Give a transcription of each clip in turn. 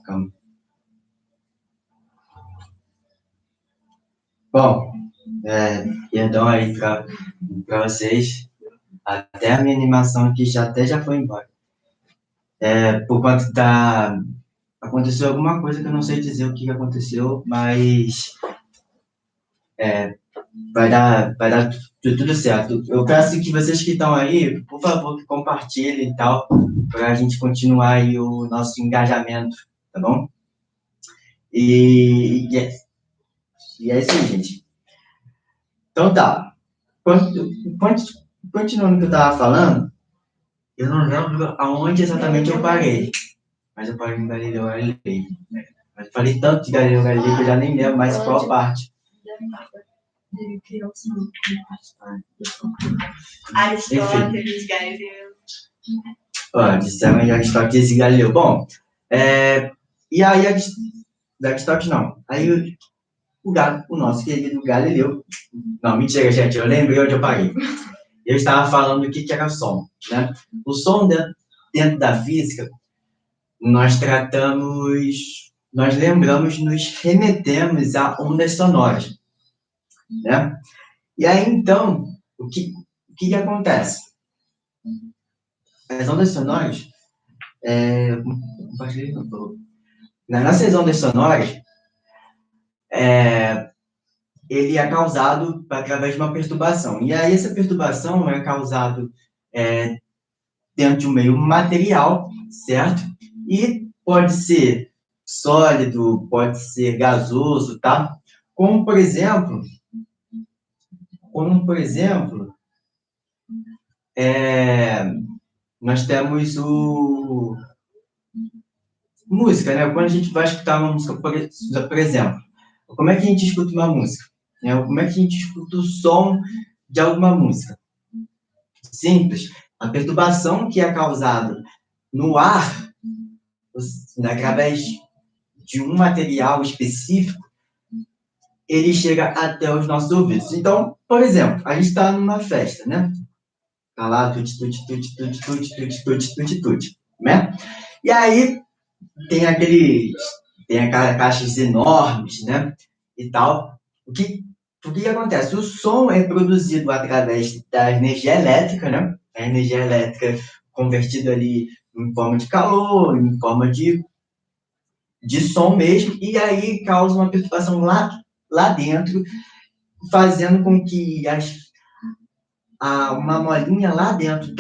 Calma. Bom, perdão aí para vocês. Até a minha animação aqui já foi embora. Por conta da... Aconteceu alguma coisa que eu não sei dizer o que aconteceu, mas vai dar tudo certo. Eu peço que vocês que estão aí, por favor, que compartilhem e tal, para a gente continuar aí o nosso engajamento, tá bom? E é isso aí, gente. Então tá. Continuando o que eu estava falando, eu não lembro aonde exatamente eu parei, mas eu parei em Galileu Galilei. Mas falei tanto de Galileu Galilei que eu já nem lembro mais qual parte. Aristóteles, Galileu. Disseram de Aristóteles e Galileu. Bom, e aí, Aristóteles não. Aí o nosso querido Galileu. Não, mentira, gente, eu lembrei onde eu parei. Eu estava falando o que era som, né? O som dentro da física, nós lembramos, nos remetemos a ondas sonoras, né? E aí, então, o que acontece? As ondas sonoras, nas ondas sonoras, ele é causado através de uma perturbação. E aí, essa perturbação é causada dentro de um meio material, certo? E pode ser sólido, pode ser gasoso, tá? Como, por exemplo, nós temos música, né? Quando a gente vai escutar uma música, por exemplo, como é que a gente escuta uma música? Como é que a gente escuta o som de alguma música? Simples. A perturbação que é causada no ar, através de um material específico, ele chega até os nossos ouvidos. Então, por exemplo, a gente está numa festa, né? Tá lá, tuti, tuti, tuti, tuti, tuti, tuti, tuti, tuti, tuti, né? E aí, tem aquelas caixas enormes, né? E tal. O que acontece? O som é produzido através da energia elétrica, né? A energia elétrica convertida ali em forma de calor, em forma de som mesmo, e aí causa uma perturbação lá dentro, fazendo com que uma molinha lá dentro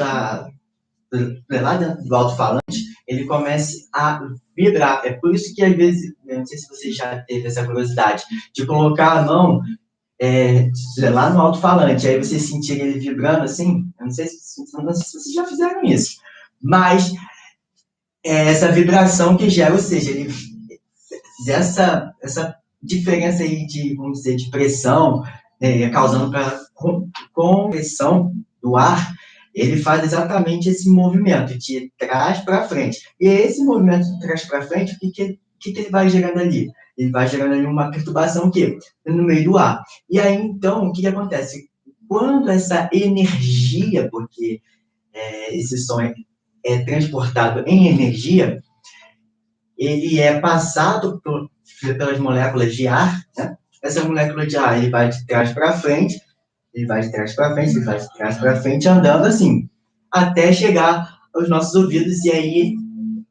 do alto-falante, ele comece a vibrar. É por isso que, às vezes, eu não sei se você já teve essa curiosidade, de colocar a mão lá no alto-falante, aí você sentir ele vibrando assim, eu não sei se vocês já fizeram isso, mas essa vibração que gera, ou seja, essa diferença aí de, vamos dizer, de pressão, causando para compressão do ar, ele faz exatamente esse movimento de trás para frente. E esse movimento de trás para frente, o que ele vai gerando ali? Ele vai gerando ali uma perturbação no meio do ar. E aí, então, o que acontece? Quando essa energia, porque esse som é transportado em energia, ele é passado pelas moléculas de ar, né? Essa molécula de ar, ele vai de trás para frente, ele vai de trás para frente, ele vai de trás para frente, andando assim, até chegar aos nossos ouvidos, e aí,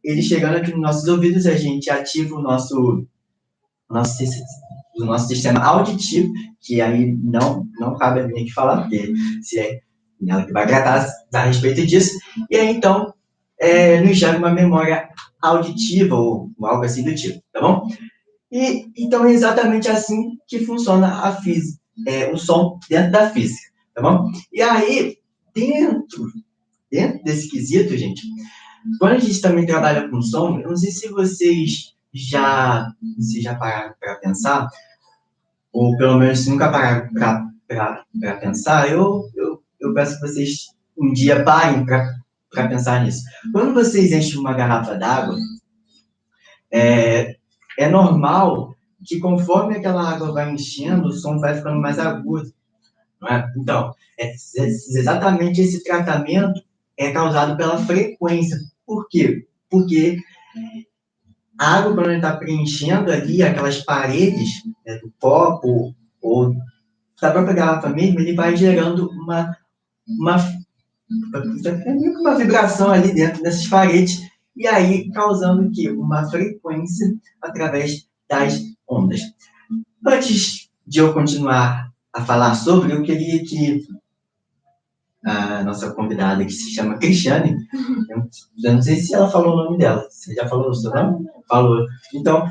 ele chegando aqui nos nossos ouvidos, a gente ativa o nosso sistema auditivo, que aí não cabe a mim aqui falar, porque se é ela que vai tratar a respeito disso, e aí, então, nos gera uma memória auditiva ou algo assim do tipo, tá bom? E então é exatamente assim que funciona a física, o som dentro da física, tá bom? E aí, dentro desse quesito, gente, quando a gente também trabalha com som, eu não sei se vocês já pararam para pensar, ou pelo menos nunca pararam para pensar, eu peço que vocês um dia parem para pensar nisso. Quando vocês enchem uma garrafa d'água, é normal que conforme aquela água vai enchendo, o som vai ficando mais agudo. Não é? Então, exatamente esse tratamento é causado pela frequência. Por quê? Porque a água, quando ele está preenchendo ali aquelas paredes, né, do copo ou da própria garrafa mesmo, ele vai gerando uma vibração ali dentro dessas paredes, e aí causando o quê? Uma frequência através das ondas. Antes de eu continuar a falar sobre, eu queria que a nossa convidada, que se chama Cristiane, eu não sei se ela falou o nome dela. Você já falou o seu nome? Falou. Então,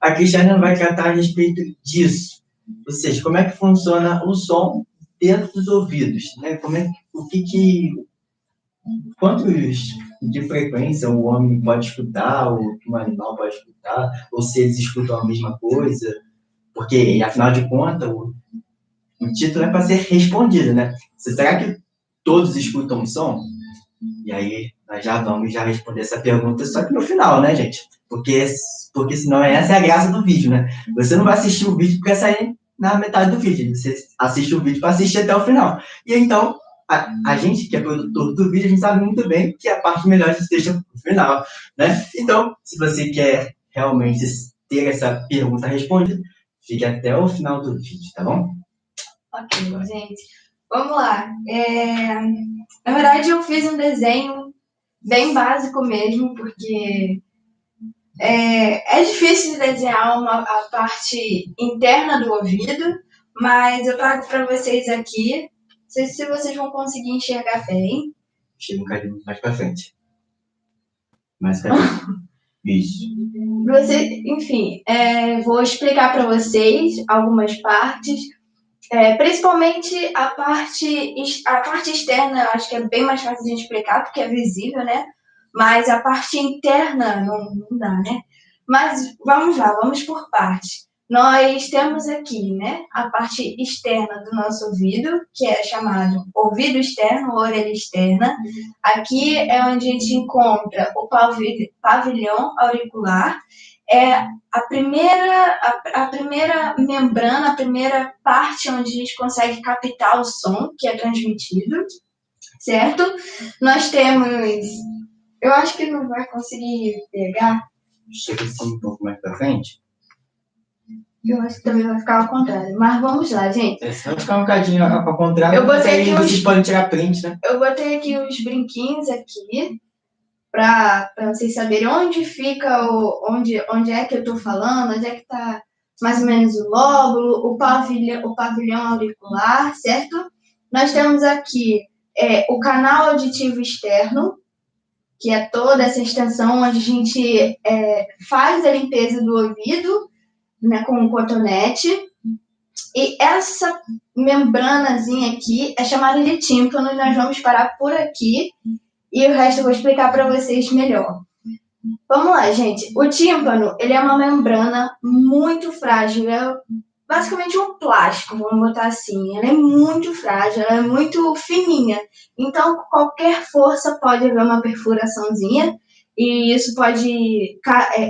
a Cristiane vai tratar a respeito disso. Ou seja, como é que funciona o som dentro dos ouvidos, né? Quantos de frequência o homem pode escutar, ou que um animal pode escutar, ou se eles escutam a mesma coisa, porque, afinal de contas, o título é para ser respondido, né? Será que todos escutam o som? E aí, nós já vamos responder essa pergunta, só que no final, né, gente? Porque senão essa é a graça do vídeo, né? Você não vai assistir o vídeo porque sair na metade do vídeo. Você assiste o vídeo para assistir até o final. E então, a gente que é produtor do vídeo, a gente sabe muito bem que a parte melhor esteja no final, né? Então, se você quer realmente ter essa pergunta respondida, fique até o final do vídeo, tá bom? Ok, gente. Vamos lá. Na verdade, eu fiz um desenho bem básico mesmo, porque é difícil de desenhar a parte interna do ouvido, mas eu trago para vocês aqui. Não sei se vocês vão conseguir enxergar bem. Chega um bocadinho mais para frente. Mais para frente. Isso. Enfim, vou explicar para vocês algumas partes. Principalmente a parte externa, eu acho que é bem mais fácil de explicar, porque é visível, né? Mas a parte interna não dá, né? Mas vamos lá, vamos por partes. Nós temos aqui, né, a parte externa do nosso ouvido, que é chamado ouvido externo, orelha externa. Aqui é onde a gente encontra o pavilhão auricular. É a primeira membrana, a primeira parte onde a gente consegue captar o som que é transmitido, certo? Nós temos... Eu acho que não vai conseguir pegar. Chega assim um pouco mais para frente. Eu acho que também vai ficar ao contrário. Mas vamos lá, gente. Se não ficar um bocadinho ao contrário, Eu botei aqui vocês podem tirar print, né? Eu botei aqui uns brinquinhos aqui para vocês saberem onde fica onde é que eu estou falando, onde é que está mais ou menos o lóbulo, o pavilhão auricular, certo? Nós temos aqui o canal auditivo externo, que é toda essa extensão onde a gente faz a limpeza do ouvido, né, com um cotonete. E essa membranazinha aqui é chamada de tímpano, e nós vamos parar por aqui. E o resto eu vou explicar para vocês melhor. Vamos lá, gente. O tímpano, ele é uma membrana muito frágil. É basicamente um plástico, vamos botar assim. Ela é muito frágil, ela é muito fininha. Então, qualquer força pode haver uma perfuraçãozinha. E isso pode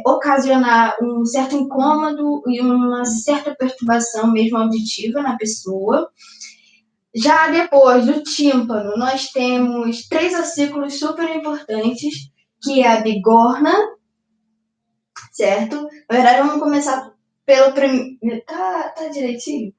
ocasionar um certo incômodo e uma certa perturbação mesmo auditiva na pessoa. Já depois do tímpano, nós temos 3 ossículos super importantes, que é a bigorna, certo? Na verdade, vamos começar pelo primeiro... Tá direitinho?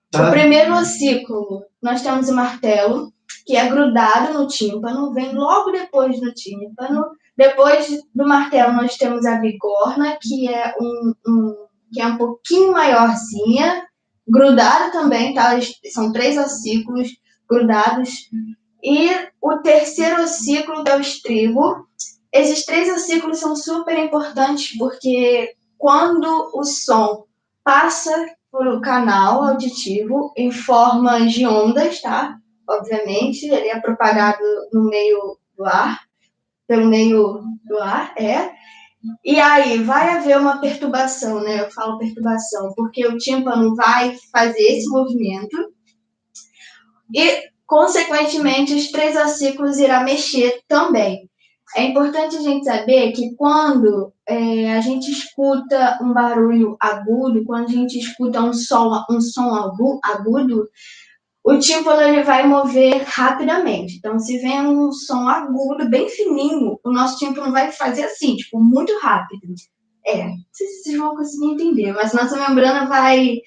Tá. O primeiro ossículo, nós temos o martelo, que é grudado no tímpano, vem logo depois do tímpano. Depois do martelo, nós temos a bigorna, que é um pouquinho maiorzinha, grudado também, tá? São 3 ossículos grudados. E o terceiro ossículo, que é o estribo. Esses 3 ossículos são super importantes porque quando o som passa por um canal auditivo em forma de ondas, tá? Obviamente, ele é propagado no meio do ar, pelo meio do ar, E aí vai haver uma perturbação, né? Eu falo perturbação porque o tímpano vai fazer esse movimento e, consequentemente, os 3 ossículos irão mexer também. É importante a gente saber que quando a gente escuta um barulho agudo, quando a gente escuta um som agudo, o tímpano ele vai mover rapidamente. Então, se vem um som agudo, bem fininho, o nosso tímpano vai fazer assim, tipo, muito rápido. Não sei se vocês vão conseguir entender, mas nossa membrana vai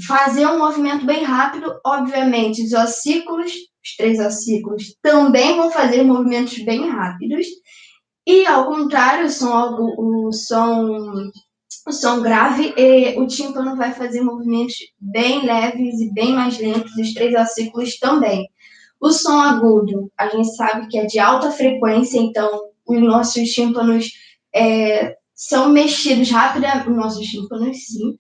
fazer um movimento bem rápido. Obviamente, os ossículos, os 3 ossículos, também vão fazer movimentos bem rápidos. E, ao contrário, o som grave, o tímpano vai fazer movimentos bem leves e bem mais lentos, os 3 ossículos também. O som agudo, a gente sabe que é de alta frequência, então os nossos tímpanos são mexidos rapidamente, nossos tímpanos, sim,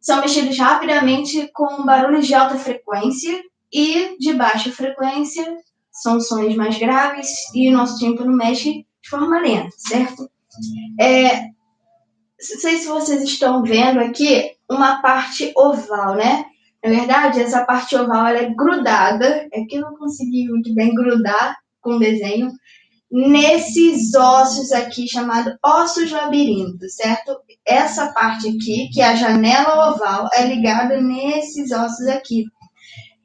são mexidos rapidamente com barulhos de alta frequência, e de baixa frequência são sons mais graves e o nosso tímpano mexe de forma lenta, certo? Não sei se vocês estão vendo aqui uma parte oval, né? Na verdade, essa parte oval ela é grudada, é que eu não consegui muito bem grudar com o desenho, nesses ossos aqui, chamado ossos labirinto, certo? Essa parte aqui, que é a janela oval, é ligada nesses ossos aqui.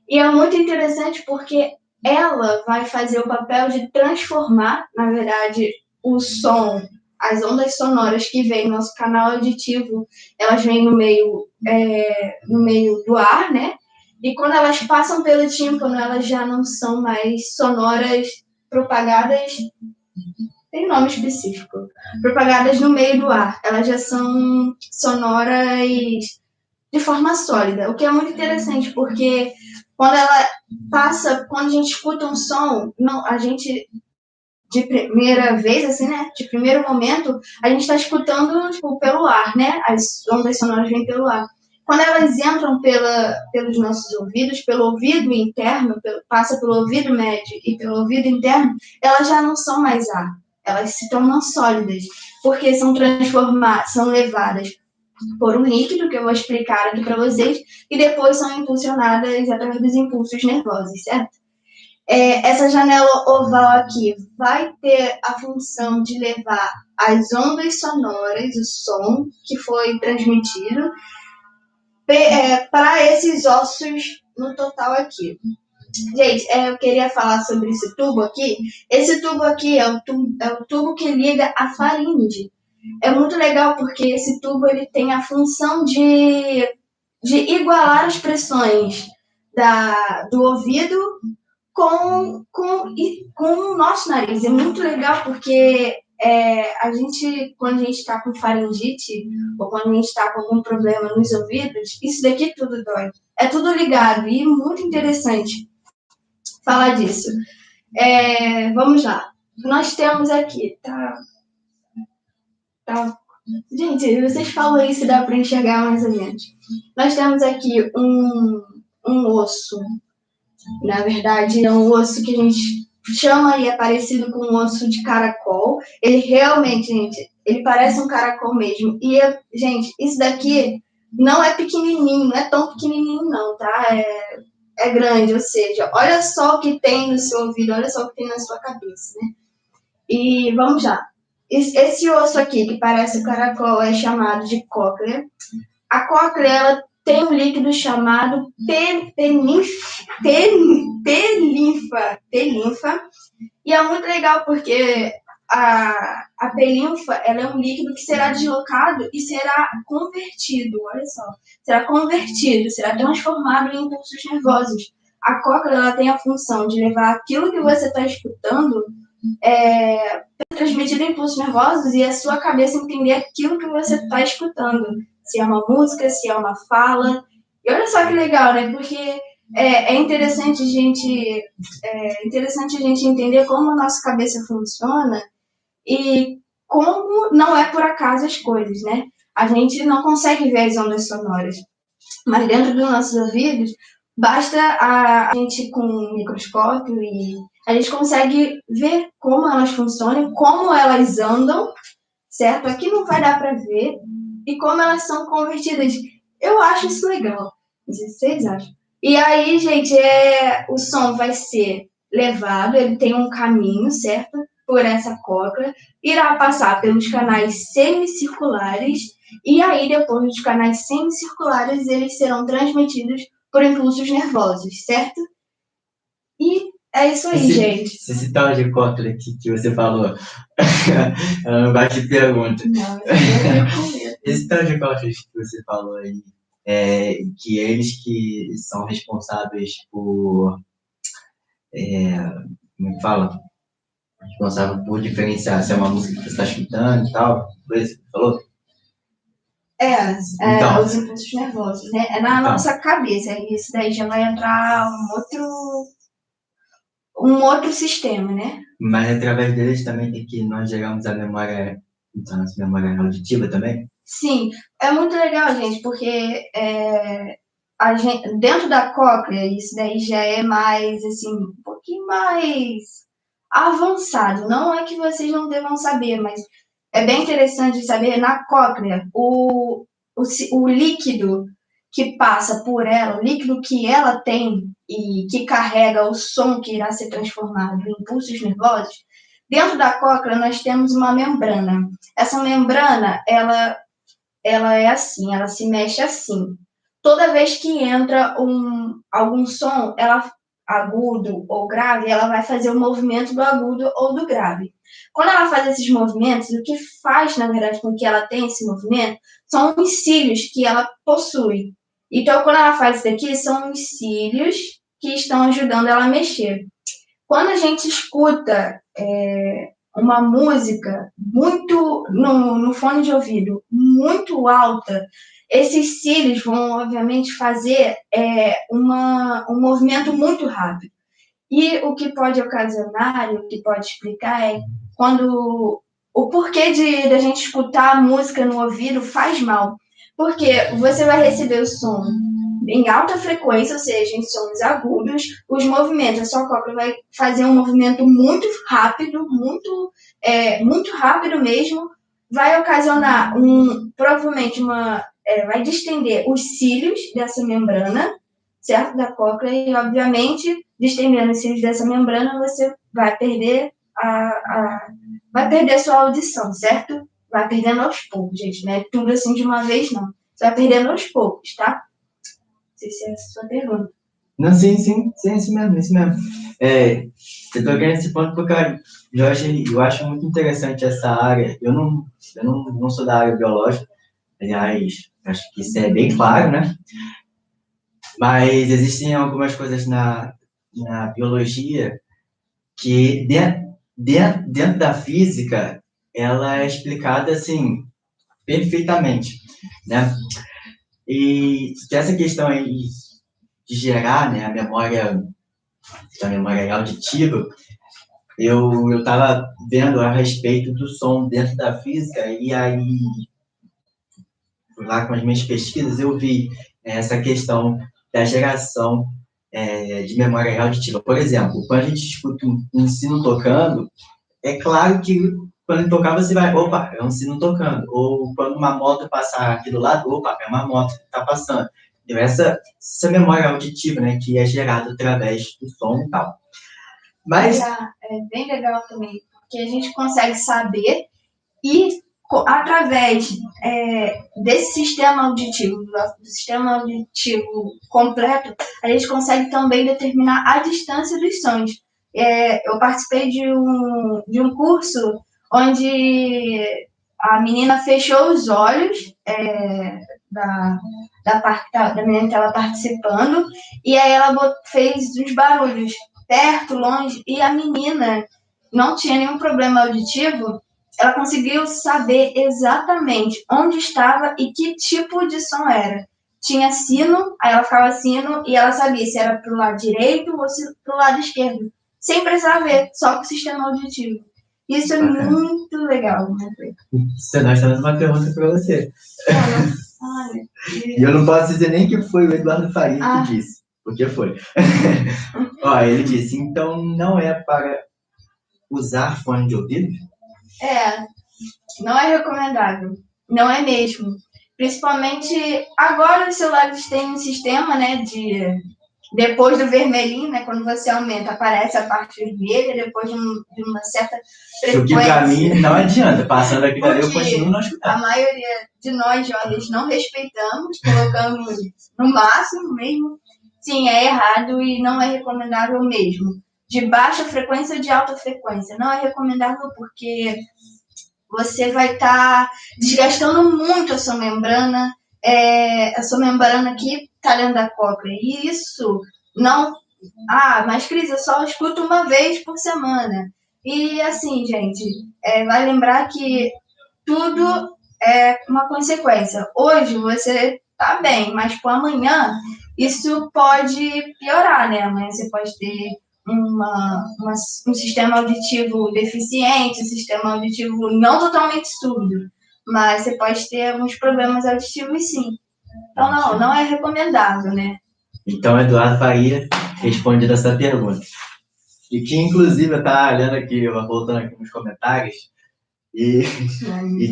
E é muito interessante porque ela vai fazer o papel de transformar, na verdade, o som, as ondas sonoras que vêm no nosso canal auditivo, elas vêm no meio do ar, né? E quando elas passam pelo tímpano, elas já não são mais sonoras propagadas, tem nome específico, propagadas no meio do ar. Elas já são sonoras de forma sólida, o que é muito interessante, porque quando a gente escuta um som, a gente, de primeira vez, assim, né, de primeiro momento, a gente está escutando, tipo, pelo ar, né, as ondas sonoras vêm pelo ar. Quando elas entram pelos nossos ouvidos, pelo ouvido interno, passa pelo ouvido médio e pelo ouvido interno, elas já não são mais ar, elas se tornam sólidas, porque são levadas por um líquido, que eu vou explicar aqui para vocês, e depois são impulsionadas através dos impulsos nervosos, certo? Essa janela oval aqui vai ter a função de levar as ondas sonoras, o som que foi transmitido, para esses ossos no total aqui. Gente, eu queria falar sobre esse tubo aqui. Esse tubo aqui é o tubo que liga a faringe. É muito legal porque esse tubo ele tem a função de igualar as pressões do ouvido com o nosso nariz. É muito legal porque quando a gente está com faringite ou quando a gente está com algum problema nos ouvidos, isso daqui tudo dói. É tudo ligado e muito interessante falar disso. Vamos lá. Nós temos aqui, tá. Gente, vocês falam isso, dá para enxergar mais ou menos. Nós temos aqui um osso. Na verdade, é um osso que a gente chama e é parecido com um osso de caracol. Ele realmente, gente, ele parece um caracol mesmo. E, gente, isso daqui não é pequenininho, não é tão pequenininho não, tá? É grande, ou seja, olha só o que tem no seu ouvido, olha só o que tem na sua cabeça, né? E vamos lá. Esse osso aqui, que parece o caracol, é chamado de cóclea. A cóclea, ela tem um líquido chamado pelinfa. E é muito legal porque a pelinfa, ela é um líquido que será deslocado e será convertido, olha só. Será transformado em impulsos nervosos. A cóclea, ela tem a função de levar aquilo que você está escutando transmitido em impulsos nervosos e a sua cabeça entender aquilo que você está escutando. Se é uma música, se é uma fala. E olha só que legal, né? Porque é interessante a gente entender como a nossa cabeça funciona e como não é por acaso as coisas, né? A gente não consegue ver as ondas sonoras, mas dentro dos nossos ouvidos, basta a gente com um microscópio e a gente consegue ver como elas funcionam, como elas andam, certo? Aqui não vai dar para ver, e como elas são convertidas. Eu acho isso legal. Não sei se vocês acham. E aí, gente, o som vai ser levado, ele tem um caminho, certo? Por essa cóclea, irá passar pelos canais semicirculares, e aí, depois dos canais semicirculares, eles serão transmitidos por impulsos nervosos, certo? E É isso aí, gente. Esse tal de cópia que você falou, ela não vai te pergunta. Não, eu fico com medo. Esse tal de cópia que você falou aí, que eles que são responsáveis por, como é que fala? Responsável por diferenciar se é uma música que você está escutando e tal, foi isso que você falou? Então. Os impulsos nervosos, né? É na Então. nossa cabeça. E isso daí já vai entrar um outro sistema, né? Mas através deles também tem que nós geramos a memória, então, nossa memória auditiva também? Sim, é muito legal, gente, porque dentro da cóclea, isso daí já é mais, assim, um pouquinho mais avançado. Não é que vocês não devam saber, mas é bem interessante saber, na cóclea, o líquido que passa por ela, o líquido que ela tem e que carrega o som que irá ser transformado em impulsos nervosos, dentro da cóclea nós temos uma membrana. Essa membrana, ela é assim, ela se mexe assim. Toda vez que entra algum som, ela agudo ou grave, ela vai fazer o movimento do agudo ou do grave. Quando ela faz esses movimentos, o que faz, na verdade, com que ela tenha esse movimento, são os cílios que ela possui. Então, quando ela faz isso daqui, são os cílios que estão ajudando ela a mexer. Quando a gente escuta uma música muito no fone de ouvido, muito alta, esses cílios vão, obviamente, fazer um movimento muito rápido. E o que pode ocasionar, o que pode explicar é quando o porquê da gente escutar a música no ouvido faz mal. Porque você vai receber o som em alta frequência, ou seja, em sons agudos, os movimentos, a sua cóclea vai fazer um movimento muito rápido, muito rápido mesmo, vai ocasionar provavelmente vai distender os cílios dessa membrana, certo? Da cóclea, e obviamente, distendendo os cílios dessa membrana, você vai perder vai perder a sua audição, certo? Vai perdendo aos poucos, gente, não é tudo assim de uma vez, não. Você vai perdendo aos poucos, tá? Não sei se é essa a sua pergunta. Não, sim, isso mesmo, isso mesmo. Eu tô querendo esse ponto porque eu acho muito interessante essa área. Eu não sou da área biológica, aliás, acho que isso é bem claro, né? Mas existem algumas coisas na biologia que dentro da física ela é explicada assim perfeitamente, né? E que essa questão aí de gerar, né, a memória auditiva, eu estava vendo a respeito do som dentro da física e aí lá com as minhas pesquisas eu vi essa questão da geração de memória auditiva. Por exemplo, quando a gente escuta um sino tocando, é claro que quando tocar você vai, opa, é um sino tocando. Ou quando uma moto passar aqui do lado, opa, é uma moto que está passando. Então, essa memória auditiva, né, que é gerada através do som e tal. Mas é bem legal também, porque a gente consegue saber e através desse sistema auditivo, do sistema auditivo completo, a gente consegue também determinar a distância dos sons. Eu participei de um curso onde a menina fechou os olhos da menina que estava participando, e aí ela fez os barulhos perto, longe, e a menina não tinha nenhum problema auditivo. Ela conseguiu saber exatamente onde estava e que tipo de som era. Tinha sino, aí ela ficava sino, e ela sabia se era pro lado direito ou se pro lado esquerdo. Sem precisar ver, só com o sistema auditivo. Isso é muito legal, né? Nós temos uma pergunta para você. E eu não posso dizer nem que foi o Eduardo Faria que disse, porque foi. Ó, ele disse, então não é para usar fone de ouvido? Não é recomendável. Não é mesmo. Principalmente agora os celulares têm um sistema, né, depois do vermelhinho, né, quando você aumenta, aparece a parte vermelha, depois de uma certa frequência. O que pra mim não adianta, passando aqui dali eu continuo não escutando. A maioria de nós, jovens, não respeitamos, colocamos no máximo mesmo. Sim, é errado e não é recomendável mesmo. de baixa frequência ou de alta frequência. Não é recomendável porque você vai estar desgastando muito a sua membrana aqui está dentro da cóclea. E isso não... mas Cris, eu só escuto uma vez por semana. E assim, gente, vai lembrar que tudo é uma consequência. Hoje você tá bem, mas por amanhã isso pode piorar, né? Amanhã você pode ter um sistema auditivo deficiente, um sistema auditivo não totalmente surdo, mas você pode ter alguns problemas auditivos sim. Então não é recomendável, né? Então, Eduardo Faria responde essa pergunta. E que, inclusive, eu estava olhando aqui, voltando aqui nos comentários, e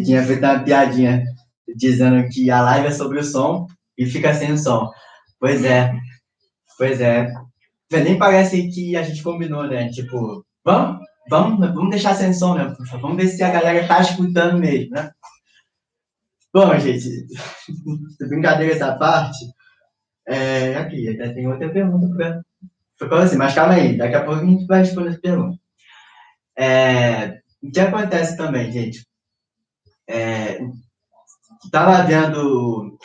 tinha feito uma piadinha dizendo que a live é sobre o som e fica sem o som. Pois é. Nem parece que a gente combinou, né? Tipo, vamos deixar sem som, né? Vamos ver se a galera tá escutando mesmo, né? Bom, gente, brincadeira essa parte, aqui, até tem outra pergunta para assim, mas calma aí, daqui a pouco a gente vai responder essa pergunta. O que acontece também, gente? Estava vendo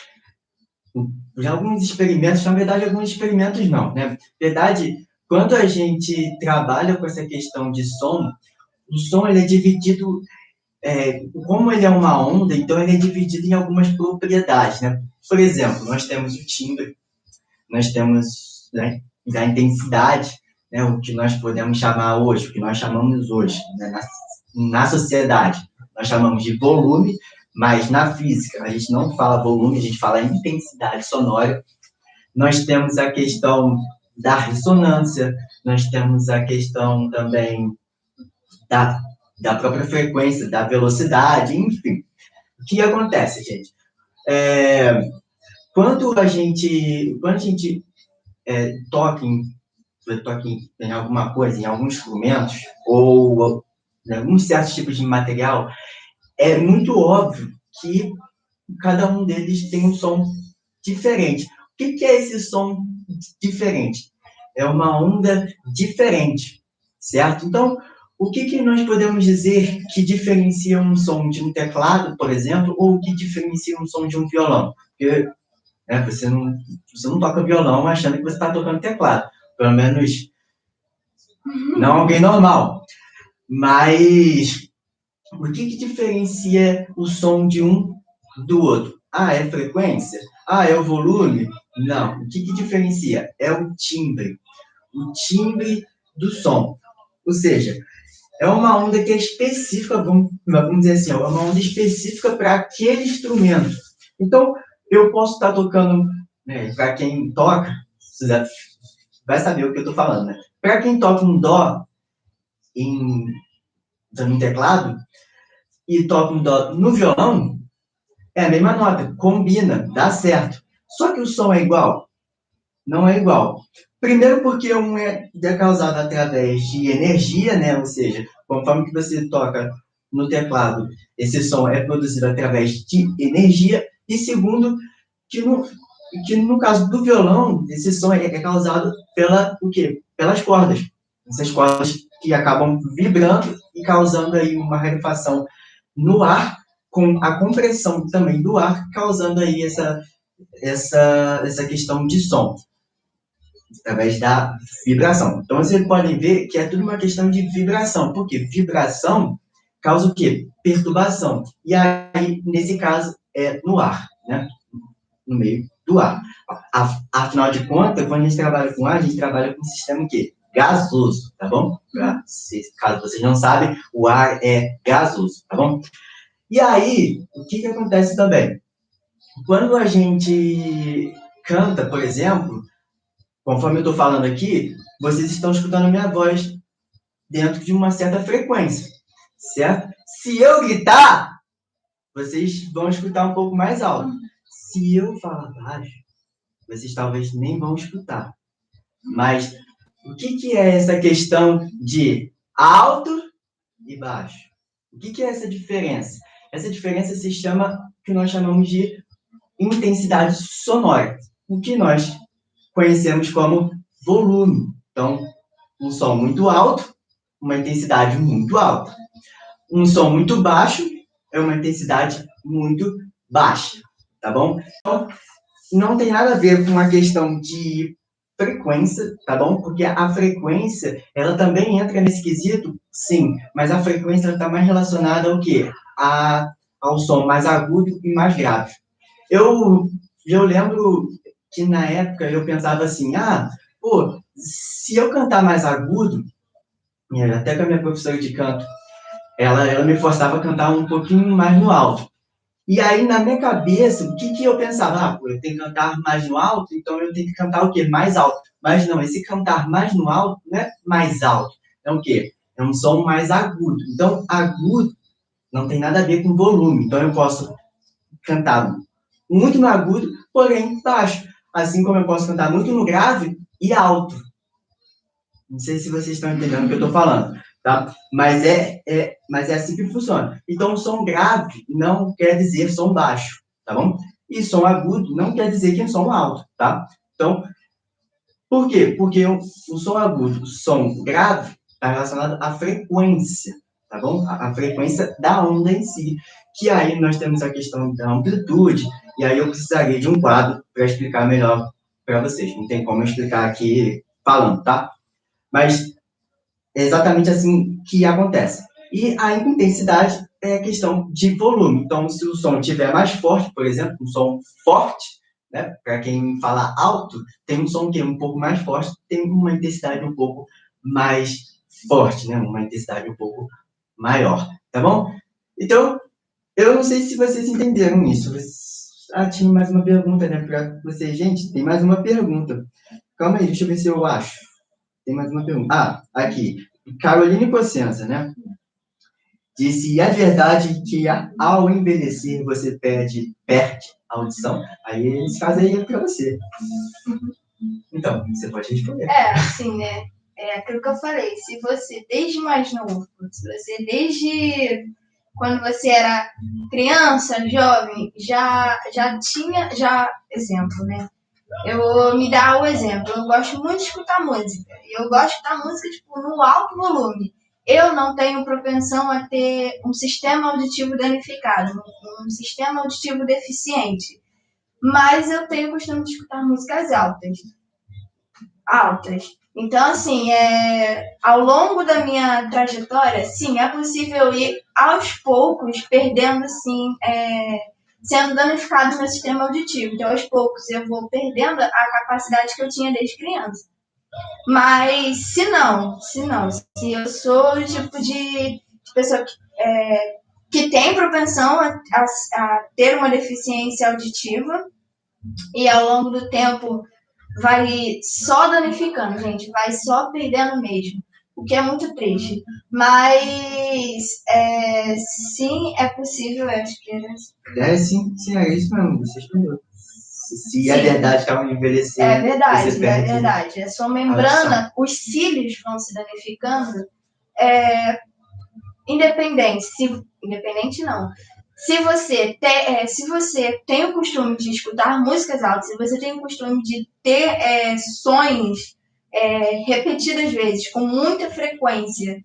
alguns experimentos, na verdade, alguns experimentos não, né? Na verdade, quando a gente trabalha com essa questão de som, o som ele é dividido, como ele é uma onda, então ele é dividido em algumas propriedades, né? Por exemplo, nós temos o timbre, nós temos, né, a intensidade, né, o que nós podemos chamar hoje, o que nós chamamos hoje, né, na sociedade, nós chamamos de volume, mas na física a gente não fala volume, a gente fala intensidade sonora. Nós temos a questão da ressonância, nós temos a questão também da própria frequência, da velocidade, enfim. O que acontece, gente? Quando a gente toca em alguma coisa, em alguns instrumentos, ou em alguns certos tipos de material, é muito óbvio que cada um deles tem um som diferente. O que é esse som diferente? É uma onda diferente, certo? Então, o que nós podemos dizer que diferencia um som de um teclado, por exemplo, ou o que diferencia um som de um violão? Porque você não toca violão achando que você está tocando teclado. Pelo menos não alguém normal. Mas o que diferencia o som de um do outro? É frequência? É o volume? Não. O que diferencia? É o timbre. O timbre do som. Ou seja, é uma onda que é específica, vamos dizer assim, é uma onda específica para aquele instrumento. Então, eu posso estar tocando, né, para quem toca, você vai saber o que eu estou falando, né? Para quem toca um dó no teclado e toca um dó no violão, é a mesma nota, combina, dá certo. Só que o som é igual? Não é igual. Primeiro porque um é causado através de energia, né? Ou seja, conforme que você toca no teclado, esse som é produzido através de energia. E segundo, que no caso do violão, esse som é causado pelas cordas. Essas cordas que acabam vibrando e causando aí uma rarefação no ar, com a compressão também do ar, causando aí essa questão de som, através da vibração. Então, vocês podem ver que é tudo uma questão de vibração, porque vibração causa o quê? Perturbação. E aí, nesse caso, é no ar, né? No meio do ar. Afinal de contas, quando a gente trabalha com ar, a gente trabalha com um sistema o quê? Gasoso, tá bom? Caso vocês não sabem, o ar é gasoso, tá bom? E aí, o que acontece também? Quando a gente canta, por exemplo, conforme eu estou falando aqui, vocês estão escutando a minha voz dentro de uma certa frequência, certo? Se eu gritar, vocês vão escutar um pouco mais alto. Se eu falar baixo, vocês talvez nem vão escutar. Mas o que é essa questão de alto e baixo? O que é essa diferença? Essa diferença se chama, que nós chamamos de intensidade sonora, o que nós conhecemos como volume. Então, Um som muito alto, uma intensidade muito alta. Um som muito baixo é uma intensidade muito baixa, tá bom? Então, não tem nada a ver com a questão de frequência, tá bom? Porque a frequência, ela também entra nesse quesito, sim, mas a frequência está mais relacionada ao quê? Ao som mais agudo e mais grave. Eu lembro que na época eu pensava assim, pô, se eu cantar mais agudo, até com a minha professora de canto, ela me forçava a cantar um pouquinho mais no alto. E aí, na minha cabeça, o que eu pensava? Pô, eu tenho que cantar mais no alto, então eu tenho que cantar o quê? Mais alto. Mas não, esse cantar mais no alto não é mais alto. É o quê? É um som mais agudo. Então, agudo não tem nada a ver com volume. Então, eu posso cantar muito no agudo, porém baixo. Assim como eu posso cantar muito no grave e alto. Não sei se vocês estão entendendo o que eu estou falando, tá? Mas é assim que funciona. Então, som grave não quer dizer som baixo, tá bom? E som agudo não quer dizer que é som alto, tá? Então, por quê? Porque o som agudo, o som grave, está relacionado à frequência, tá bom? A frequência da onda em si. Que aí nós temos a questão da amplitude, e aí eu precisaria de um quadro para explicar melhor para vocês. Não tem como eu explicar aqui falando, tá? Mas é exatamente assim que acontece. E a intensidade é a questão de volume. Então, se o som estiver mais forte, por exemplo, um som forte, né, para quem fala alto, tem um som que é um pouco mais forte, tem uma intensidade um pouco mais forte, né, uma intensidade um pouco maior, tá bom? Então, eu não sei se vocês entenderam isso. Tinha mais uma pergunta, né, para vocês. Gente, tem mais uma pergunta. Calma aí, deixa eu ver se eu acho. Tem mais uma pergunta. Aqui. Caroline Cossenza, né? Disse, é verdade que ao envelhecer você perde a audição? Aí, nesse caso aí, é para você. Então, você pode responder. Assim, né? É aquilo que eu falei. Se você, desde mais novo, se você, desde quando você era criança, jovem, já tinha, exemplo, né? Eu vou me dar o exemplo. Eu gosto muito de escutar música. E eu gosto de escutar música, tipo, no alto volume. Eu não tenho propensão a ter um sistema auditivo danificado, um sistema auditivo deficiente. Mas eu tenho o costume de escutar músicas altas. Então, assim, ao longo da minha trajetória, sim, é possível ir aos poucos perdendo, assim, sendo danificado no meu sistema auditivo. Então, aos poucos, eu vou perdendo a capacidade que eu tinha desde criança. Mas, se eu sou o tipo de pessoa que tem propensão a ter uma deficiência auditiva e ao longo do tempo vai só danificando, gente, vai só perdendo mesmo, o que é muito triste. Mas, sim, é possível, eu acho que sim, é isso mesmo, você respondeu. Se é verdade que ao envelhecer, é verdade, você perde... É verdade. A sua membrana, os cílios vão se danificando, independente não. Se você tem o costume de escutar músicas altas, se você tem o costume de ter sons repetidas vezes, com muita frequência,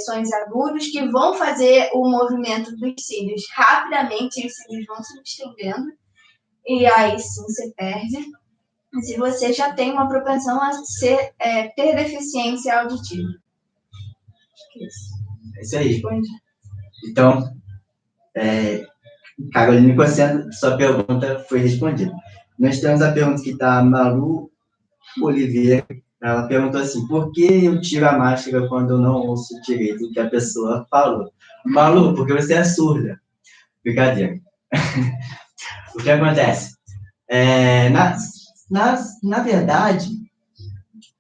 sons agudos, que vão fazer o movimento dos cílios rapidamente, e os cílios vão se estendendo, e aí sim você perde. Se você já tem uma propensão a ter deficiência auditiva. É isso aí. Então, Caroline Cossenza, sua pergunta foi respondida. Nós temos a pergunta que está Malu Oliveira. Ela perguntou assim, por que eu tiro a máscara quando eu não ouço direito o que a pessoa falou? Malu, porque você é surda. Brincadeira. O que acontece? Na verdade,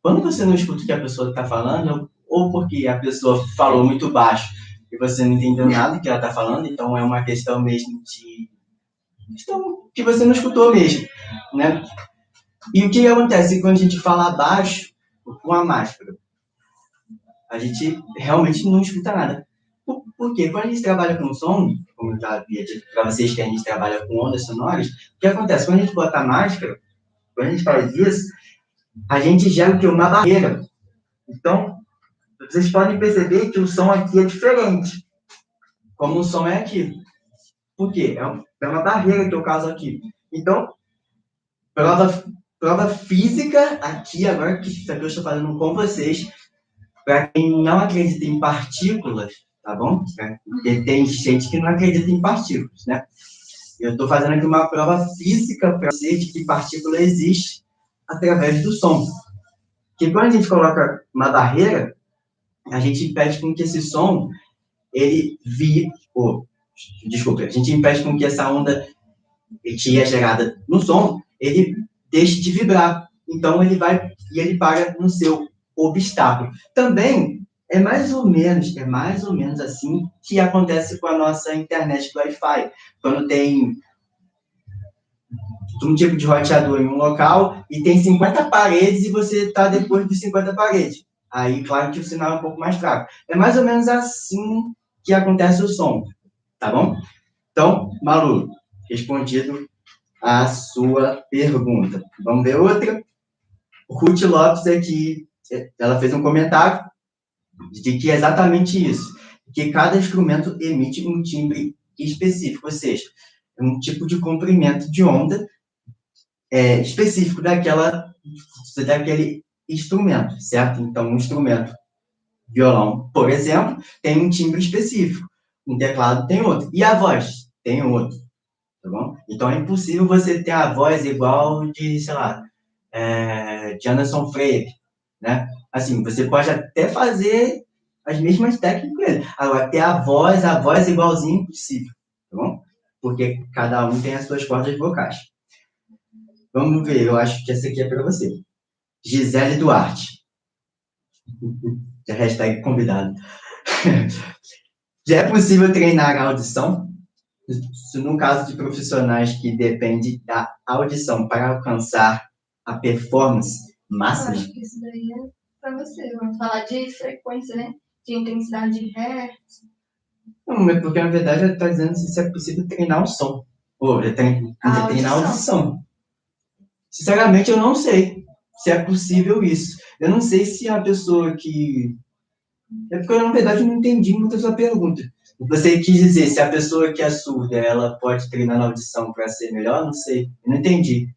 quando você não escuta o que a pessoa está falando, ou porque a pessoa falou muito baixo e você não entendeu nada que ela está falando, então é uma questão mesmo de... questão que você não escutou mesmo, né? E o que acontece quando a gente fala baixo com a máscara? A gente realmente não escuta nada. Por quê? Quando a gente trabalha com som, como eu já havia dito para vocês que a gente trabalha com ondas sonoras, o que acontece? Quando a gente bota a máscara, quando a gente faz isso, a gente gera o quê? Uma barreira Então, vocês podem perceber que o som aqui é diferente, como o som é aqui. Por quê? É uma barreira que eu caso aqui. Então, prova física aqui, agora que eu estou falando com vocês, para quem não acredita em partículas, tá bom? Porque tem gente que não acredita em partículas, né? Eu estou fazendo aqui uma prova física para vocês de que partícula existe através do som. Porque quando a gente coloca uma barreira, a gente impede com que esse som, ele a gente impede com que essa onda que é gerada no som, ele deixe de vibrar. Então, ele vai e ele para no seu obstáculo. Também é mais ou menos assim que acontece com a nossa internet do Wi-Fi. Quando tem um tipo de roteador em um local e tem 50 paredes e você está depois dos 50 paredes. Aí, claro que o sinal é um pouco mais fraco. É mais ou menos assim que acontece o som, tá bom? Então, Malu, respondido a sua pergunta. Vamos ver outra? Ruth Lopes aqui, ela fez um comentário de que é exatamente isso, que cada instrumento emite um timbre específico, ou seja, um tipo de comprimento de onda específico daquele instrumento, certo? Então, um instrumento, violão, por exemplo, tem um timbre específico, um teclado tem outro, e a voz tem outro, tá bom? Então, é impossível você ter a voz igual de, sei lá, de Anderson Freire, né? Assim, você pode até fazer as mesmas técnicas com ele. Agora, ter a voz igualzinho, impossível, tá bom? Porque cada um tem as suas cordas vocais. Vamos ver, eu acho que essa aqui é para você. Gisele Duarte. Hashtag convidado. Já é possível treinar a audição? No caso de profissionais que dependem da audição para alcançar a performance máxima? Eu acho que isso daí é para você. Vamos falar de frequência, né? De intensidade de hertz. Não, é porque na verdade ela está dizendo se é possível treinar o som. Ou treinar a audição. Sinceramente, eu não sei se é possível isso. Eu não sei se a pessoa que... É porque eu, na verdade, não entendi muito a sua pergunta. Você quis dizer se a pessoa que é surda, ela pode treinar na audição para ser melhor? Não sei. Eu não entendi.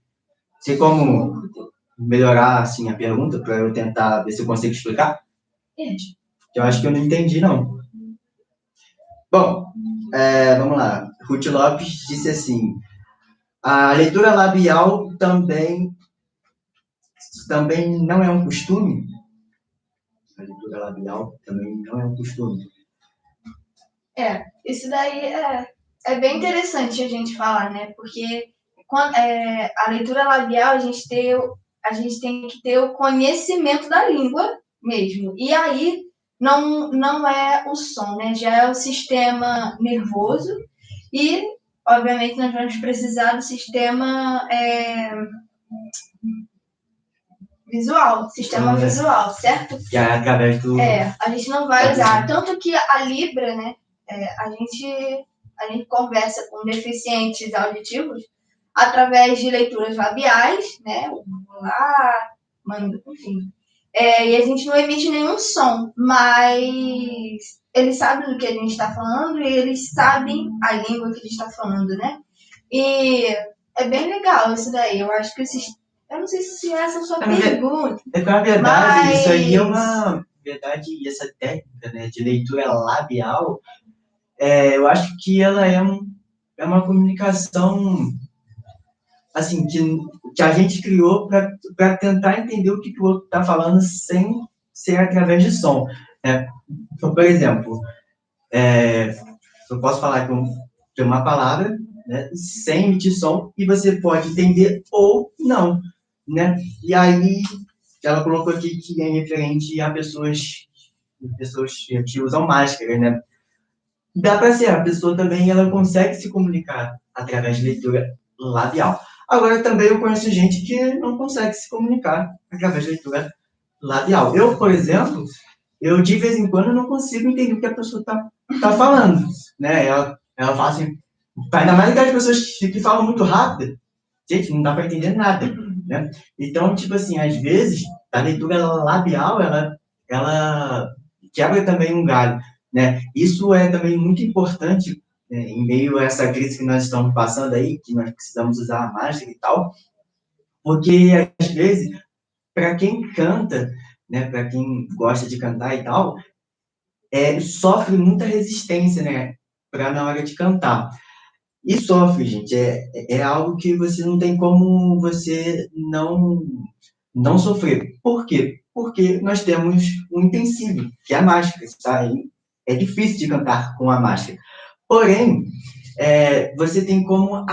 Sei como melhorar, assim, a pergunta para eu tentar ver se eu consigo explicar? Eu acho que eu não entendi, não. Bom, vamos lá. Ruth Lopes disse assim, a leitura labial também não é um costume? A leitura labial também não é um costume. Isso daí é bem interessante a gente falar, né? Porque quando, a leitura labial, a gente tem que ter o conhecimento da língua mesmo. E aí não é o som, né? Já é o sistema nervoso e, obviamente, nós vamos precisar do sistema visual, visual, certo? Que é através do... a gente não vai usar. Tanto que a Libra, né? A gente conversa com deficientes auditivos através de leituras labiais, né? Enfim. E a gente não emite nenhum som, mas eles sabem do que a gente está falando e eles sabem a língua que a gente está falando, né? E é bem legal isso daí. Eu acho que eu não sei se essa é a sua pergunta. Na verdade, isso aí é uma... verdade, essa técnica, né, de leitura labial, eu acho que ela é uma comunicação, assim, que a gente criou para tentar entender o que o outro está falando sem ser através de som. Né? Então, por exemplo, eu posso falar de uma palavra, né, sem emitir som, e você pode entender ou não. Né? E aí, ela colocou aqui que é referente a pessoas que usam máscara, né? Dá para ser, a pessoa também ela consegue se comunicar através de leitura labial. Agora, também eu conheço gente que não consegue se comunicar através de leitura labial. Eu, por exemplo, de vez em quando não consigo entender o que a pessoa tá falando, né? Ela fala assim, ainda mais aquelas pessoas que falam muito rápido, gente, não dá para entender nada, né? Então, tipo assim, às vezes, a leitura labial, ela ela quebra também um galho, né? Isso é também muito importante, né, em meio a essa crise que nós estamos passando aí, que nós precisamos usar a máscara e tal, porque às vezes, para quem canta, né, para quem gosta de cantar e tal, sofre muita resistência, né, para na hora de cantar. E sofre, gente, é algo que você não tem como você não sofrer. Por quê? Porque nós temos um utensílio, que é a máscara, tá? É difícil de cantar com a máscara. Porém, você tem como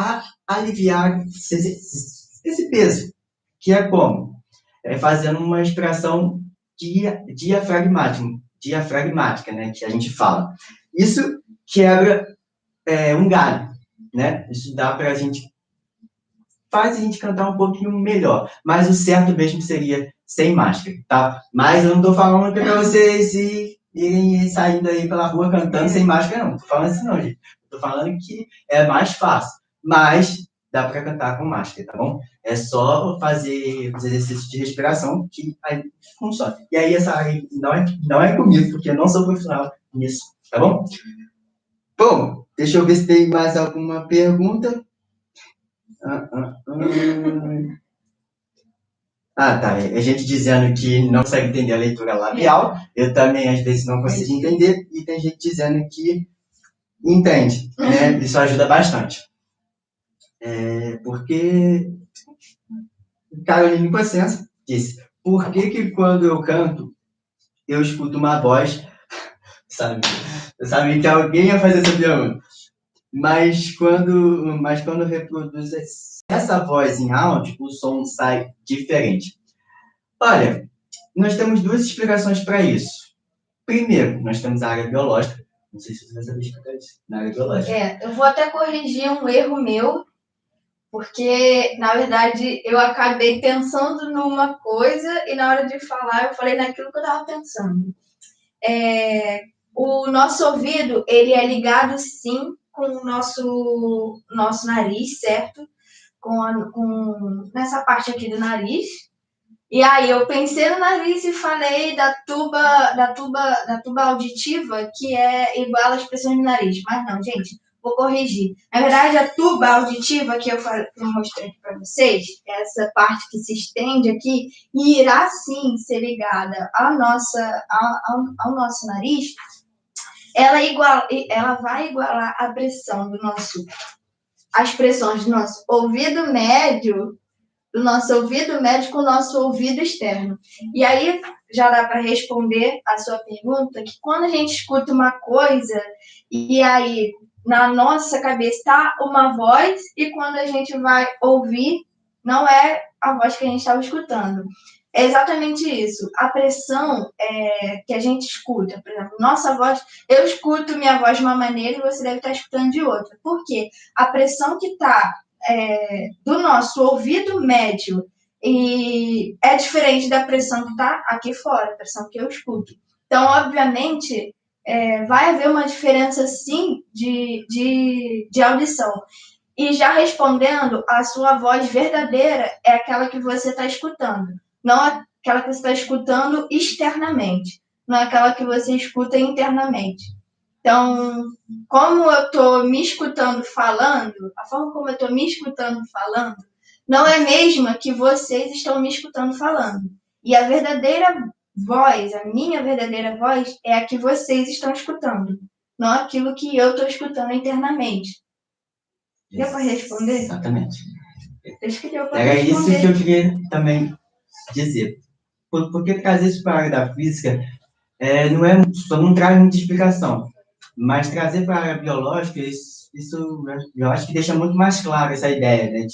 aliviar esse peso, que é como? Fazendo uma expressão diafragmática, né, que a gente fala. Isso quebra um galho, né? Isso dá para faz a gente cantar um pouquinho melhor, mas o certo mesmo seria sem máscara, tá? Mas eu não tô falando que é para vocês irem saindo aí pela rua cantando sem máscara, não. Não tô falando assim não, gente. Tô falando que é mais fácil, mas dá para cantar com máscara, tá bom? É só fazer os exercícios de respiração que aí funciona. E aí essa área não é comigo, porque eu não sou profissional nisso, tá bom? Bom, deixa eu ver se tem mais alguma pergunta. Tá. A gente dizendo que não consegue entender a leitura labial. Eu também, às vezes, não consigo entender. E tem gente dizendo que entende, né? Isso ajuda bastante. Porque Caroline Cossenza disse, por que quando eu canto, eu escuto uma voz, sabe? Eu sabia que alguém ia fazer essa pergunta. Mas quando reproduz essa voz em áudio, o som sai diferente. Olha, nós temos duas explicações para isso. Primeiro, nós temos a área biológica. Não sei se você vai saber explicar isso. Na área biológica. Eu vou até corrigir um erro meu, porque, na verdade, eu acabei pensando numa coisa e na hora de falar, eu falei naquilo que eu estava pensando. O nosso ouvido, ele é ligado, sim, com o nosso nariz, certo? Nessa parte aqui do nariz. E aí eu pensei no nariz e falei da tuba auditiva, que é igual às expressões do nariz. Mas não, gente, vou corrigir. Na verdade, a tuba auditiva que eu mostrei aqui para vocês, essa parte que se estende aqui, irá sim ser ligada ao nosso nariz. Ela vai igualar a pressão as pressões do nosso ouvido médio com o nosso ouvido externo. E aí já dá para responder a sua pergunta que quando a gente escuta uma coisa e aí na nossa cabeça está uma voz e quando a gente vai ouvir não é a voz que a gente estava escutando. É exatamente isso. A pressão que a gente escuta, por exemplo, nossa voz, eu escuto minha voz de uma maneira e você deve estar escutando de outra. Por quê? A pressão que está do nosso ouvido médio e é diferente da pressão que está aqui fora, a pressão que eu escuto. Então, obviamente, vai haver uma diferença, sim, de audição. E já respondendo, a sua voz verdadeira é aquela que você está escutando, não aquela que você está escutando externamente, não é aquela que você escuta internamente. Então, como eu estou me escutando falando, a forma como eu estou me escutando falando, não é a mesma que vocês estão me escutando falando. E a verdadeira voz, a minha verdadeira voz, é a que vocês estão escutando, não aquilo que eu estou escutando internamente. Deu para responder? Exatamente. Acho que deu para Era responder. isso que eu queria também dizer. Porque trazer isso para a área da física não traz muita explicação. Mas trazer para a área biológica, isso eu acho que deixa muito mais claro essa ideia, né,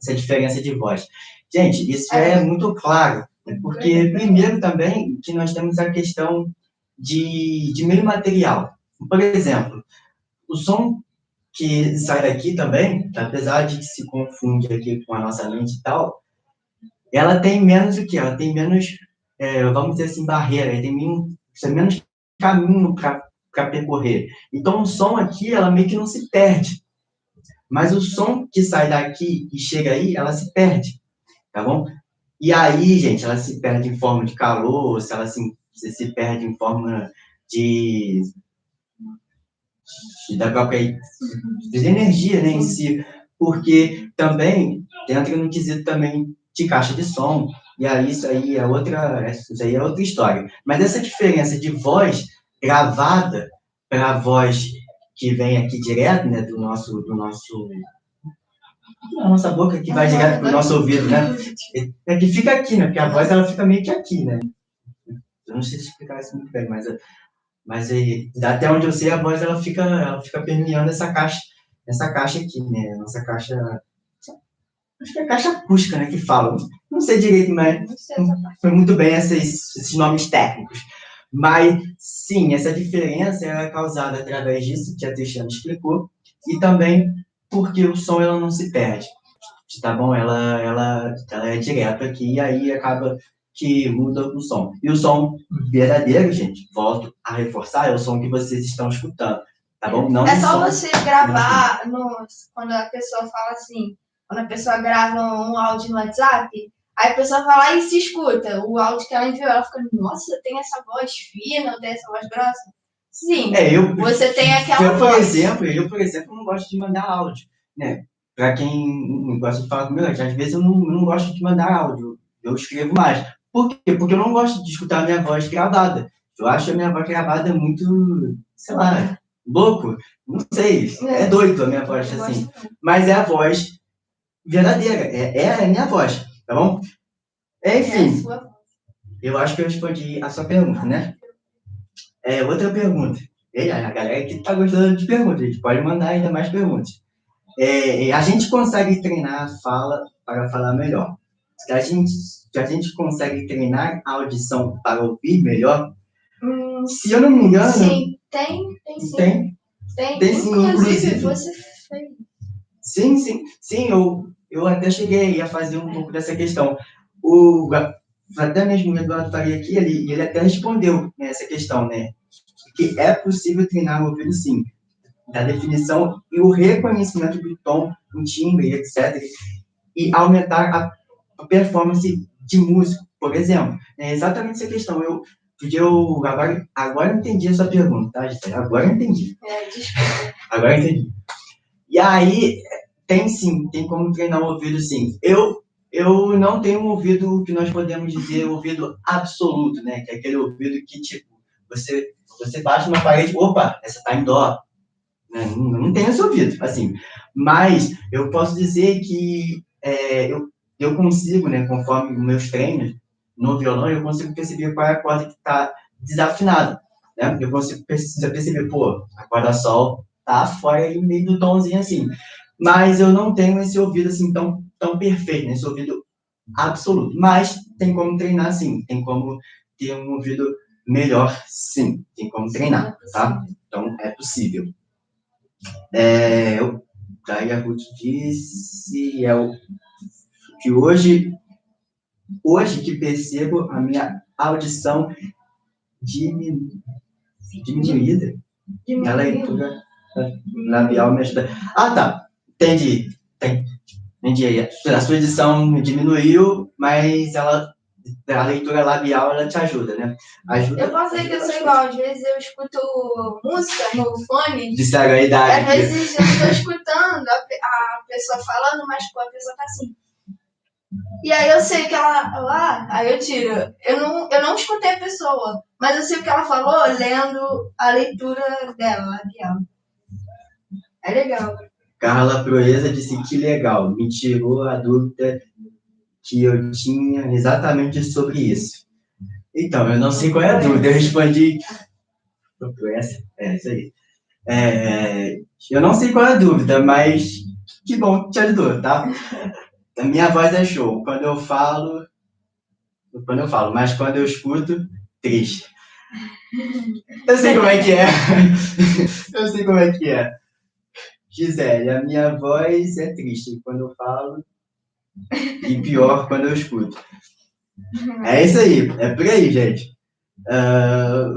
essa diferença de voz. Gente, isso é muito claro, porque primeiro também que nós temos a questão de meio material. Por exemplo, o som que sai daqui também, apesar de que se confunde aqui com a nossa mente e tal, ela tem menos o quê? Ela tem menos, vamos dizer assim, barreira, tem menos caminho para percorrer. Então, o som aqui, ela meio que não se perde. Mas o som que sai daqui e chega aí, ela se perde, tá bom? E aí, gente, ela se perde em forma de calor, se ela se Você se perde em forma de da própria de energia, né, em si, porque também entra no quesito também de caixa de som, e aí isso aí é outra história. Mas essa diferença de voz gravada para a voz que vem aqui direto, né, da nossa boca, que vai direto para o nosso ouvido, né, é que fica aqui, né, porque a voz ela fica meio que aqui, né. Eu não sei explicar isso muito bem, mas aí, até onde eu sei, a voz ela fica permeando essa caixa aqui, né? Nossa caixa. Acho que é a caixa acústica, né? Que fala. Não sei direito, mas não foi muito bem esses nomes técnicos. Mas, sim, essa diferença é causada através disso que a Teixeira explicou, e também porque o som ela não se perde, tá bom? Ela é direto aqui, e aí acaba que muda o som. E o som verdadeiro, gente, volto a reforçar, é o som que vocês estão escutando, tá bom? Não É o só som. você gravar quando a pessoa fala assim, quando a pessoa grava um áudio no WhatsApp, aí a pessoa vai lá e se escuta o áudio que ela enviou, ela fica, nossa, tem essa voz fina, tem essa voz grossa. Sim, você tem aquela voz. Por exemplo, não gosto de mandar áudio, né? Para quem não gosta de falar comigo, às vezes eu não gosto de mandar áudio, eu escrevo mais. Por quê? Porque eu não gosto de escutar a minha voz gravada. Eu acho a minha voz gravada muito, sei lá, louco. Não sei, é doido a minha voz, assim. Mas é a voz verdadeira, é a minha voz, tá bom? Enfim, eu acho que eu respondi a sua pergunta, né? Outra pergunta. E aí, a galera que tá gostando de perguntas, a gente pode mandar ainda mais perguntas. A gente consegue treinar a fala para falar melhor. Se a gente consegue treinar a audição para ouvir melhor, se eu não me engano... Sim, tem sim. Tem sim, inclusive. Você fez. Sim, eu até cheguei a fazer um pouco dessa questão. Até mesmo o Eduardo Faria aqui, ele até respondeu essa questão, né? Que é possível treinar o ouvido, sim, da definição e o reconhecimento do tom, do timbre, etc. E aumentar a performance de músico, por exemplo. É exatamente essa questão. Agora entendi essa pergunta, tá, Gisele? Agora entendi. Desculpa. Agora entendi. E aí, tem como treinar o ouvido, sim. Eu não tenho um ouvido que nós podemos dizer ouvido absoluto, né? Que é aquele ouvido que, tipo, você bate na parede, opa, essa tá em dó. Né? Não tenho esse ouvido, assim. Mas eu posso dizer que eu consigo, né, conforme meus treinos no violão, eu consigo perceber qual é a corda que está desafinada. Né? Eu consigo perceber, pô, a corda sol tá fora aí, meio do tomzinho assim. Mas eu não tenho esse ouvido assim tão perfeito, né? Esse ouvido absoluto. Mas tem como treinar, sim. Tem como ter um ouvido melhor, sim. Tem como treinar, tá? Então, é possível. Daí a Ruth disse que hoje que percebo a minha audição diminuída. A leitura labial me ajuda. Ah, tá. Entendi. A sua edição diminuiu, mas a leitura labial ela te ajuda, né? Eu posso dizer que eu sou igual. Às vezes eu escuto música no fone. Disseram a idade. Às vezes eu estou escutando a pessoa falando, mas a pessoa tá assim. E aí eu sei que ela aí eu tiro. Eu não escutei a pessoa, mas eu sei o que ela falou lendo a leitura dela, labial. É legal. Carla Proeza disse que legal, me tirou a dúvida que eu tinha exatamente sobre isso. Então, eu não sei qual é a dúvida, eu respondi... Isso aí. Eu não sei qual é a dúvida, mas que bom que te ajudou, tá? A minha voz é show. Quando eu falo, mas quando eu escuto, triste. Eu sei como é que é. Eu sei como é que é. Gisele, a minha voz é triste quando eu falo e pior quando eu escuto. É isso aí, é por aí, gente. A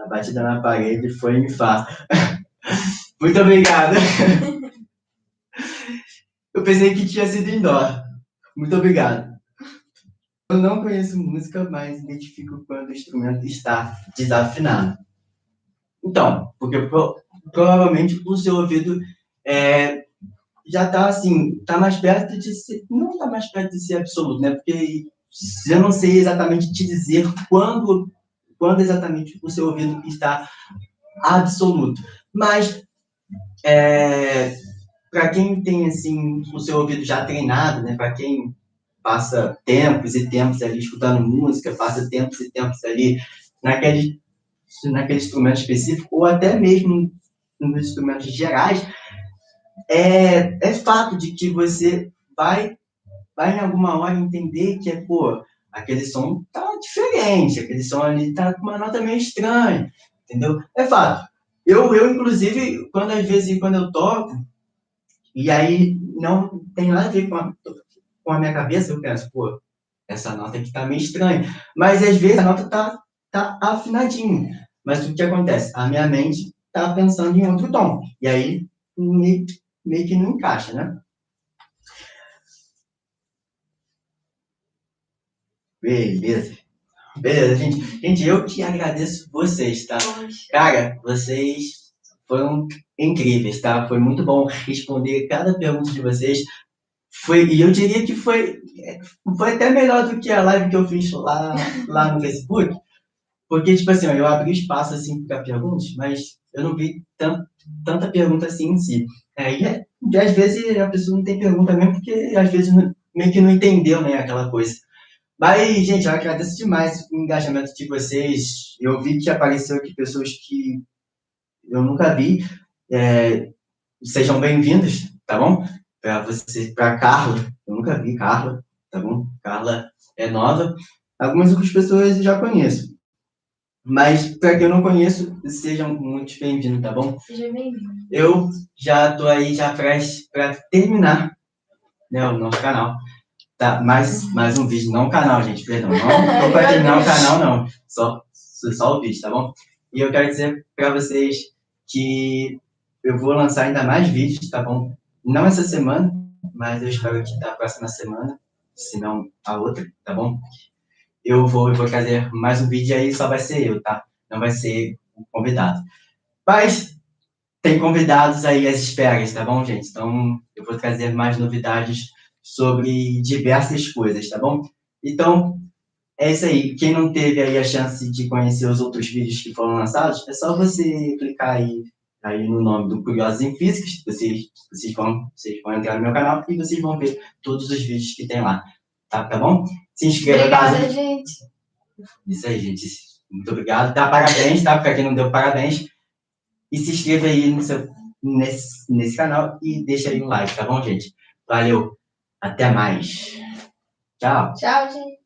batida na parede foi um infarto. Muito obrigado. Eu pensei que tinha sido em dó. Muito obrigado. Eu não conheço música, mas identifico quando o instrumento está desafinado. Então, porque provavelmente o seu ouvido já está assim, tá mais perto de ser, não está mais perto de ser absoluto, né? Porque eu não sei exatamente te dizer quando exatamente o seu ouvido está absoluto. Mas para quem tem assim o seu ouvido já treinado, né? Para quem passa tempos e tempos ali escutando música, passa tempos e tempos ali naquele, naquele instrumento específico, ou até mesmo nos instrumentos gerais, é fato de que você vai em alguma hora entender que pô, aquele som tá diferente, aquele som ali tá com uma nota meio estranha, entendeu? É fato. Eu inclusive, quando eu toco, e aí não tem nada a ver com a minha cabeça, eu penso, pô, essa nota aqui tá meio estranha. Mas às vezes a nota tá afinadinha. Mas o que acontece? A minha mente tá pensando em outro tom. E aí meio que não encaixa, né? Beleza. Beleza, gente. Gente, eu que agradeço vocês, tá? Poxa. Cara, vocês foram incríveis, tá? Foi muito bom responder cada pergunta de vocês. E eu diria que foi até melhor do que a live que eu fiz lá no Facebook, porque, tipo assim, ó, eu abri espaço, assim, para perguntas, mas eu não vi tanta pergunta assim em si. E às vezes a pessoa não tem pergunta mesmo, porque às vezes meio que não entendeu, né, aquela coisa. Mas, gente, eu agradeço demais o engajamento de vocês. Eu vi que apareceu aqui pessoas que eu nunca vi. É, sejam bem-vindos, tá bom? Para você, para Carla, eu nunca vi Carla, tá bom? Carla é nova. Algumas outras pessoas eu já conheço. Mas para quem eu não conheço, sejam muito bem-vindos, tá bom? Seja bem-vindo. Eu já tô aí já para terminar, né, o nosso canal. Tá, mais um vídeo, não o canal, gente, perdão. Não tô para terminar o canal, não. Só o vídeo, tá bom? E eu quero dizer para vocês que eu vou lançar ainda mais vídeos, tá bom? Não essa semana, mas eu espero que da próxima semana, se não a outra, tá bom? Eu vou trazer mais um vídeo aí, só vai ser eu, tá? Não vai ser um convidado. Mas tem convidados aí às esperas, tá bom, gente? Então, eu vou trazer mais novidades sobre diversas coisas, tá bom? Então, é isso aí. Quem não teve aí a chance de conhecer os outros vídeos que foram lançados, é só você clicar aí no nome do Curiosos em Físicas, vocês vão entrar no meu canal e vocês vão ver todos os vídeos que tem lá, tá bom? Se inscreva Obrigada, gente. Isso aí, gente. Muito obrigado. Dá parabéns, tá? Para quem não deu parabéns. E se inscreva aí nesse canal e deixa aí um like, tá bom, gente? Valeu. Até mais. Tchau. Tchau, gente.